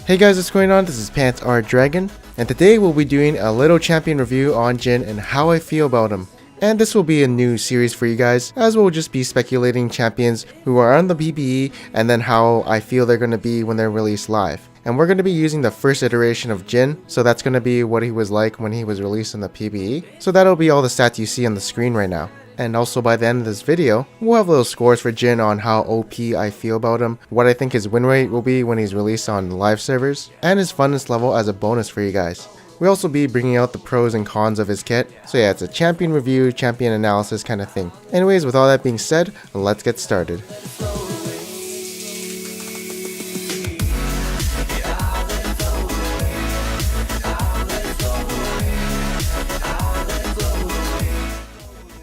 Hey guys, what's going on? This is Pants Art Dragon, and today we'll be doing a little champion review on JHIN and how I feel about him. And this will be a new series for you guys, as we'll just be speculating champions who are on the PBE and then how I feel they're going to be when they're released live. And we're going to be using the first iteration of JHIN, so that's going to be what he was like when he was released in the PBE. So that'll be all the stats you see on the screen right now. And also by the end of this video, we'll have little scores for JHIN on how OP I feel about him, what I think his win rate will be when he's released on live servers, and his funness level as a bonus for you guys. We'll also be bringing out the pros and cons of his kit, so yeah, it's a champion review, champion analysis kind of thing. Anyways, with all that being said, let's get started.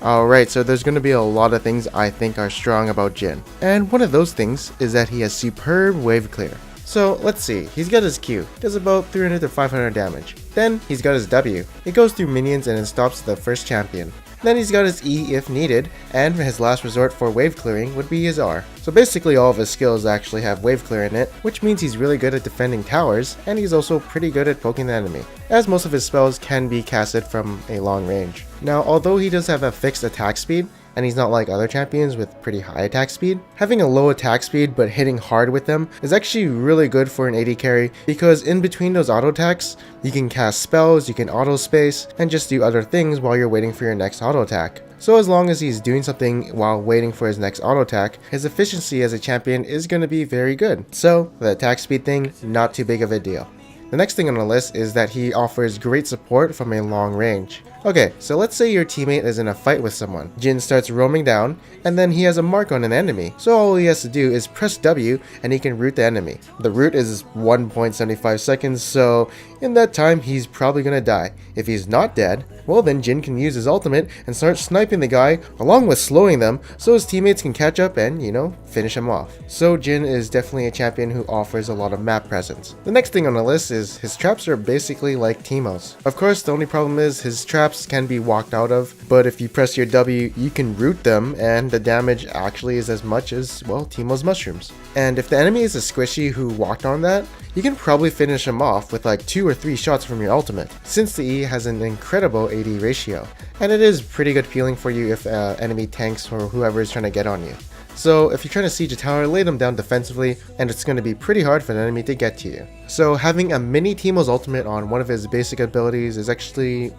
Alright, so there's going to be a lot of things I think are strong about JHIN, and one of those things is that he has superb wave clear. So let's see, he's got his Q, does about 300 to 500 damage. Then he's got his W, it goes through minions and it stops the first champion. Then he's got his E if needed, and his last resort for wave clearing would be his R. So basically all of his skills actually have wave clear in it, which means he's really good at defending towers, and he's also pretty good at poking the enemy, as most of his spells can be casted from a long range. Now, although he does have a fixed attack speed, and he's not like other champions with pretty high attack speed, having a low attack speed but hitting hard with them is actually really good for an AD carry, because in between those auto attacks, you can cast spells, you can auto space, and just do other things while you're waiting for your next auto attack. So as long as he's doing something while waiting for his next auto attack, his efficiency as a champion is going to be very good. So the attack speed thing, not too big of a deal. The next thing on the list is that he offers great support from a long range. Okay, so let's say your teammate is in a fight with someone. JHIN starts roaming down, and then he has a mark on an enemy. So all he has to do is press W, and he can root the enemy. The root is 1.75 seconds, so in that time, he's probably gonna die. If he's not dead, well then JHIN can use his ultimate and start sniping the guy, along with slowing them, so his teammates can catch up and, finish him off. So JHIN is definitely a champion who offers a lot of map presence. The next thing on the list is his traps are basically like Teemo's. Of course, the only problem is his traps can be walked out of, but if you press your W, you can root them, and the damage actually is as much as, well, Teemo's mushrooms. And if the enemy is a squishy who walked on that, you can probably finish him off with like 2 or 3 shots from your ultimate, since the E has an incredible AD ratio, and it is pretty good feeling for you if enemy tanks or whoever is trying to get on you. So if you're trying to siege a tower, lay them down defensively, and it's going to be pretty hard for an enemy to get to you. So having a mini Teemo's ultimate on one of his basic abilities is actually,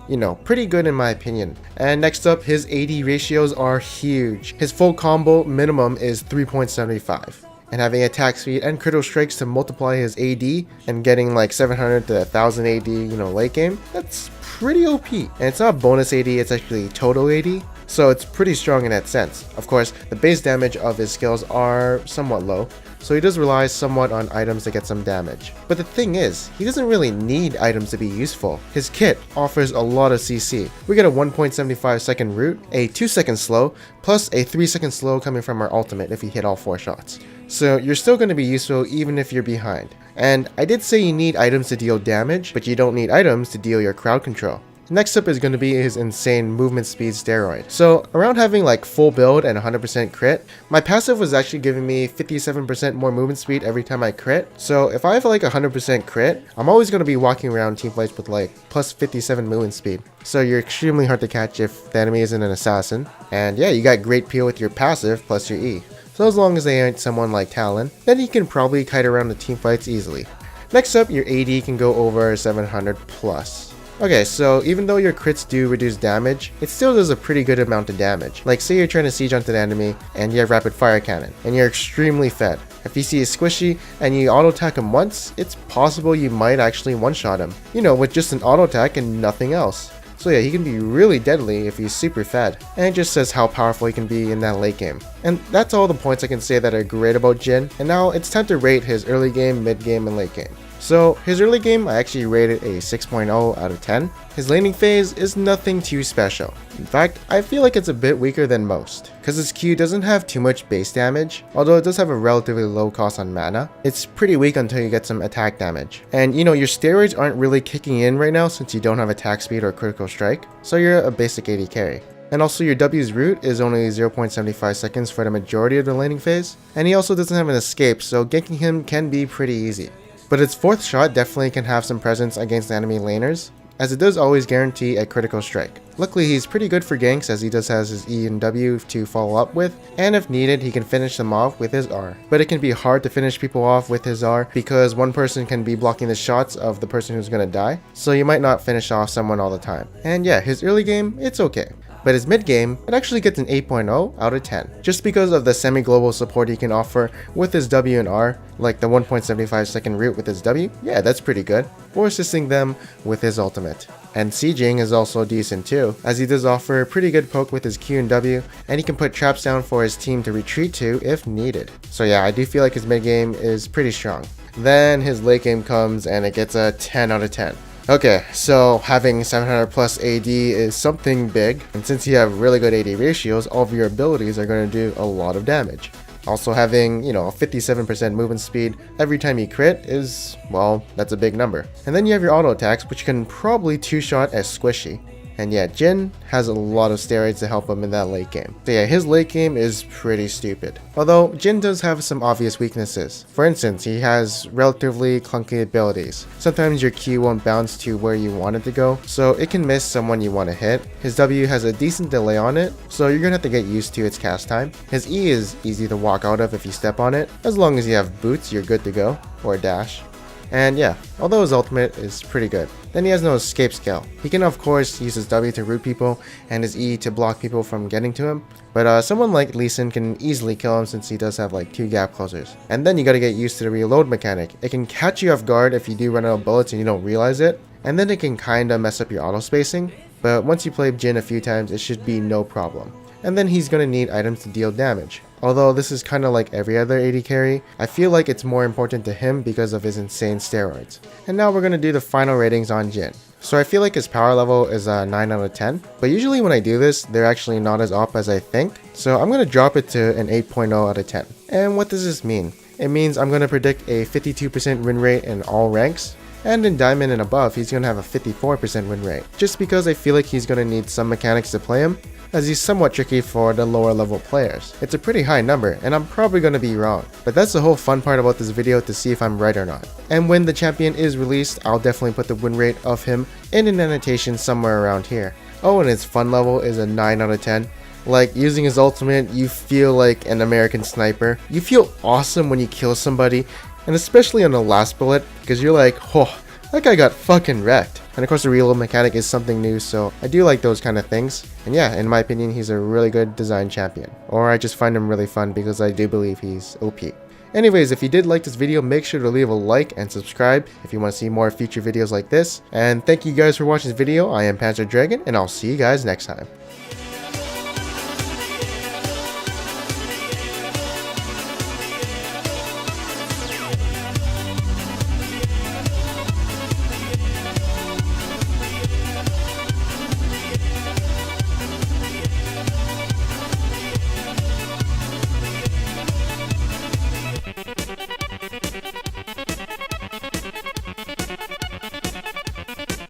pretty good in my opinion. And next up, his AD ratios are huge. His full combo minimum is 3.75. And having attack speed and critical strikes to multiply his AD and getting like 700 to 1000 AD, late game, that's pretty OP. And it's not bonus AD, it's actually total AD. So it's pretty strong in that sense. Of course, the base damage of his skills are somewhat low, so he does rely somewhat on items to get some damage. But the thing is, he doesn't really need items to be useful. His kit offers a lot of CC. We get a 1.75 second root, a 2 second slow, plus a 3 second slow coming from our ultimate if you hit all 4 shots. So you're still going to be useful even if you're behind. And I did say you need items to deal damage, but you don't need items to deal your crowd control. Next up is going to be his insane movement speed steroid. So around having like full build and 100% crit, my passive was actually giving me 57% more movement speed every time I crit. So if I have like 100% crit, I'm always going to be walking around teamfights with like plus 57 movement speed. So you're extremely hard to catch if the enemy isn't an assassin. And yeah, you got great peel with your passive plus your E. So as long as they aren't someone like Talon, then you can probably kite around the teamfights easily. Next up, your AD can go over 700 plus. Okay, so even though your crits do reduce damage, it still does a pretty good amount of damage. Like say you're trying to siege onto the enemy and you have rapid fire cannon and you're extremely fed. If you see a squishy and you auto attack him once, it's possible you might actually one-shot him, with just an auto attack and nothing else. So yeah, he can be really deadly if he's super fed, and it just says how powerful he can be in that late game. And that's all the points I can say that are great about JHIN, and now it's time to rate his early game, mid game, and late game. So his early game I actually rated a 6.0 out of 10. His laning phase is nothing too special. In fact, I feel like it's a bit weaker than most, because his Q doesn't have too much base damage, although it does have a relatively low cost on mana. It's pretty weak until you get some attack damage. And your steroids aren't really kicking in right now since you don't have attack speed or critical strike, so you're a basic AD carry. And also your W's root is only 0.75 seconds for the majority of the laning phase, and he also doesn't have an escape, so ganking him can be pretty easy. but its 4th shot definitely can have some presence against enemy laners, as it does always guarantee a critical strike. Luckily, he's pretty good for ganks as he does has his E and W to follow up with, and if needed, he can finish them off with his R. But it can be hard to finish people off with his R because one person can be blocking the shots of the person who's gonna die, so you might not finish off someone all the time. And yeah, his early game, it's okay. But his mid game, it actually gets an 8.0 out of 10, just because of the semi-global support he can offer with his W and R, like the 1.75 second root with his W, yeah, that's pretty good, or assisting them with his ultimate. And sieging is also decent too, as he does offer pretty good poke with his Q and W, and he can put traps down for his team to retreat to if needed. So yeah, I do feel like his mid game is pretty strong. Then his late game comes and it gets a 10 out of 10. Okay, so having 700 plus AD is something big, and since you have really good AD ratios, all of your abilities are going to do a lot of damage. Also having, a 57% movement speed every time you crit is, well, that's a big number. And then you have your auto attacks, which can probably 2-shot as squishy. And yeah, JHIN has a lot of steroids to help him in that late game. So yeah, his late game is pretty stupid. Although, JHIN does have some obvious weaknesses. For instance, he has relatively clunky abilities. Sometimes your Q won't bounce to where you want it to go, so it can miss someone you want to hit. His W has a decent delay on it, so you're gonna have to get used to its cast time. His E is easy to walk out of if you step on it. As long as you have boots, you're good to go, or a dash. And yeah, although his ultimate is pretty good. Then he has no escape skill. He can of course use his W to root people and his E to block people from getting to him, but someone like Lee Sin can easily kill him since he does have like 2 gap closers. And then you gotta get used to the reload mechanic. It can catch you off guard if you do run out of bullets and you don't realize it, and then it can kinda mess up your auto spacing, but once you play JHIN a few times it should be no problem. And then he's gonna need items to deal damage. Although this is kinda like every other AD carry, I feel like it's more important to him because of his insane steroids. And now we're gonna do the final ratings on JHIN. So I feel like his power level is a 9 out of 10, but usually when I do this, they're actually not as OP as I think, so I'm gonna drop it to an 8.0 out of 10. And what does this mean? It means I'm gonna predict a 52% win rate in all ranks, and in Diamond and above, he's gonna have a 54% win rate, just because I feel like he's gonna need some mechanics to play him, as he's somewhat tricky for the lower level players. It's a pretty high number, and I'm probably gonna be wrong, but that's the whole fun part about this video, to see if I'm right or not. And when the champion is released, I'll definitely put the win rate of him in an annotation somewhere around here. Oh, and his fun level is a 9 out of 10. Like, using his ultimate, you feel like an American sniper. You feel awesome when you kill somebody, and especially on the last bullet, because you're like, oh, that guy got fucking wrecked. And of course the reload mechanic is something new, so I do like those kind of things. And yeah, in my opinion, he's a really good design champion. Or I just find him really fun because I do believe he's OP. Anyways, if you did like this video, make sure to leave a like and subscribe if you want to see more future videos like this. And thank you guys for watching this video. I am Panzer Dragon, and I'll see you guys next time.